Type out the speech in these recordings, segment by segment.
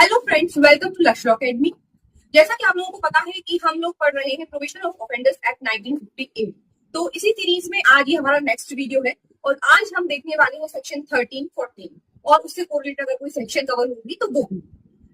Hello friends, welcome to लक्ष्य academy. जैसा कि आप लोगों को पता है कि हम लोग पढ़ रहे हैं प्रोविजन ऑफ ऑफेंडर्स एक्ट 1958। तो इसी सीरीज में आज ये हमारा नेक्स्ट वीडियो है और आज हम देखने वाले हैं सेक्शन 13, 14 और उससे कोरिलेटेड अगर कोई सेक्शन कवर होगी तो वो भी।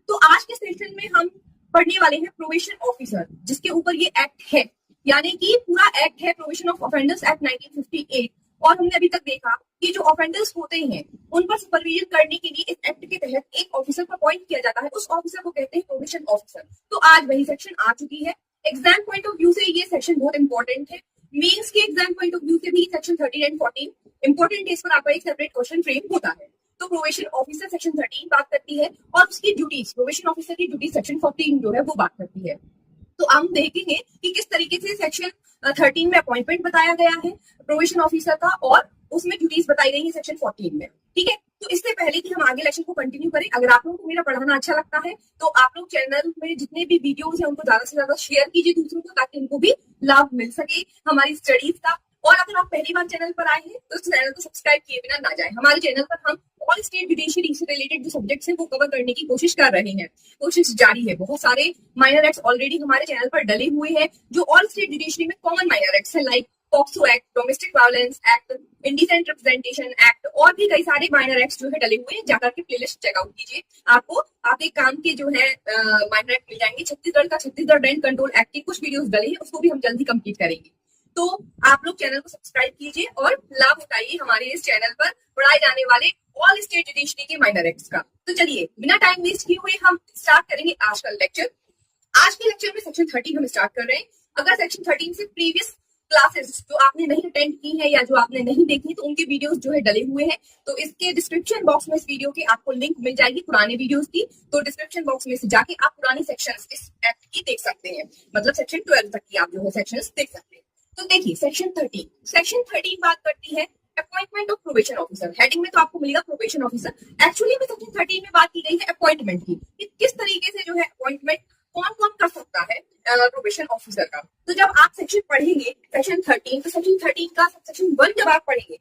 तो आज के सेशन में हम पढ़ने वाले हैं प्रोविजन ऑफिसर, जिसके ऊपर ये एक्ट है, यानी कि पूरा एक्ट है प्रोविजन ऑफ ऑफेंडर्स एक्ट 1958। और हमने अभी तक देखा कि जो ऑफेंडर्स होते हैं उन पर सुपरविजन करने के लिए इस एक्ट के तहत एक ऑफिसर को अपॉइंट किया जाता है। उस ऑफिसर को कहते हैं प्रोबेशन ऑफिसर। तो आज वही सेक्शन आ चुकी है। एग्जाम पॉइंट ऑफ व्यू से ये सेक्शन बहुत इंपॉर्टेंट है। मेंस के एग्जाम पॉइंट ऑफ व्यू से भी सेक्शन 13 एंड 14 इंपॉर्टेंट है। इस पर आपका एक सेपरेट क्वेश्चन फ्रेम होता है। तो प्रोबेशन ऑफिसर सेक्शन 13 बात करती है और उसकी ड्यूटीज, प्रोबेशन ऑफिसर की ड्यूटी सेक्शन 14 जो है वो बात करती है। तो हम देखेंगे कि किस तरीके से सेक्शन 13 में अपॉइंटमेंट बताया गया है प्रोबेशन ऑफिसर का और उसमें ड्यूटीज बताई गई है सेक्शन 14 में। ठीक है, तो इससे पहले कि हम आगे लेक्चर को कंटिन्यू करें, अगर आप लोगों को मेरा पढ़ाना अच्छा लगता है तो आप लोग चैनल में जितने भी वीडियोस हैं उनको ज्यादा से ज्यादा शेयर कीजिए दूसरों को, ताकि उनको भी लाभ मिल सके हमारी स्टडीज का। और अगर आप पहली बार चैनल पर आए हैं तो चैनल को सब्सक्राइब किए बिना ना जाए। हमारे चैनल पर हम ऑल स्टेट जुडिशरी से रिलेटेड जो सब्जेक्ट्स हैं वो कवर करने की कोशिश कर रहे हैं। कोशिश जारी है। बहुत सारे माइनर एक्ट्स ऑलरेडी हमारे चैनल पर डले हुए हैं जो ऑल स्टेट जुडिशरी में कॉमन माइनर एक्ट्स है, like POCSO act, domestic violence act, indecent representation act और भी कई सारे माइनर एक्ट्स जो है डले हुए हैं। जाकर के प्लेलिस्ट चेकआउट कीजिए, आपको आपके काम के जो है माइनर एक्ट मिल जाएंगे। छत्तीसगढ़ का छत्तीसगढ़ रेंट कंट्रोल एक्ट के कुछ वीडियोस डले हैं, उसको भी हम जल्दी कंप्लीट करेंगे। तो आप लोग चैनल को सब्सक्राइब कीजिए और लाभ उठाइए हमारे इस चैनल पर पढ़ाए जाने वाले ऑल स्टेट जुडिशरी के माइनर एक्ट्स का। तो चलिए बिना टाइम वेस्ट किए हुए हम स्टार्ट करेंगे आज का लेक्चर। आज के लेक्चर में सेक्शन 13 हम स्टार्ट कर रहे हैं। अगर सेक्शन 13 से प्रीवियस क्लासेस जो आपने नहीं अटेंड की है या जो आपने नहीं देखी तो उनके वीडियोस जो है डले हुए हैं। तो इसके डिस्क्रिप्शन बॉक्स में इस वीडियो के आपको लिंक मिल जाएगी पुराने वीडियोस की। तो डिस्क्रिप्शन बॉक्स में से जाके आप पुरानी सेक्शंस इस एक्ट की देख सकते हैं, मतलब सेक्शन 12 तक की आप जो है सेक्शंस देख सकते हैं। तो देखिए सेक्शन 13 बात करती है appointment of probation officer. Heading में तो आपको मिलेगा प्रोबेशन ऑफिसर। एक्चुअली में सेक्शन 13 में बात की गई है अपॉइंटमेंट की, कि किस तरीके से जो है अपॉइंटमेंट कौन कौन कर सकता है प्रोबेशन ऑफिसर का। तो जब आप सेक्शन पढ़ेंगे सेक्शन 13, तो सेक्शन 13 का सेक्शन 1 जब आप पढ़ेंगे,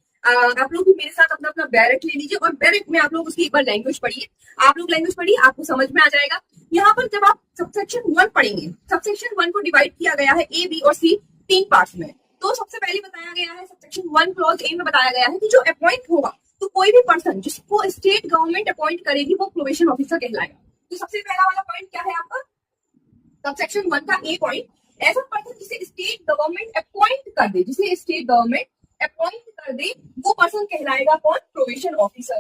आप लोग भी मेरे साथ अपना अपना बैरेक ले लीजिए और बैरेक में आप लोग उसकी एक बार लैंग्वेज पढ़िए। आप लोग लैंग्वेज पढ़िए, आपको समझ में आ जाएगा। यहाँ पर जब आप सबसेक्शन 1 पढ़ेंगे, सबसेक्शन 1 को डिवाइड किया गया है ए, बी और सी 3 पार्ट्स में। तो सबसे पहले बताया गया है सबसेक्शन 1 क्लॉज ए में बताया गया है कि जो अपॉइंट होगा, तो कोई भी पर्सन जिसको स्टेट गवर्नमेंट अपॉइंट करेगी वो प्रोबेशन ऑफिसर कहलाएगा। तो सबसे पहला वाला पॉइंट क्या है आपका, सबसेक्शन 1 का ए पॉइंट, ऐसा पर्सन जिसे स्टेट गवर्नमेंट अपॉइंट कर दे, जिसे स्टेट गवर्नमेंट अपॉइंट कर दे वो पर्सन कहलाएगा कौन, प्रोबेशन ऑफिसर।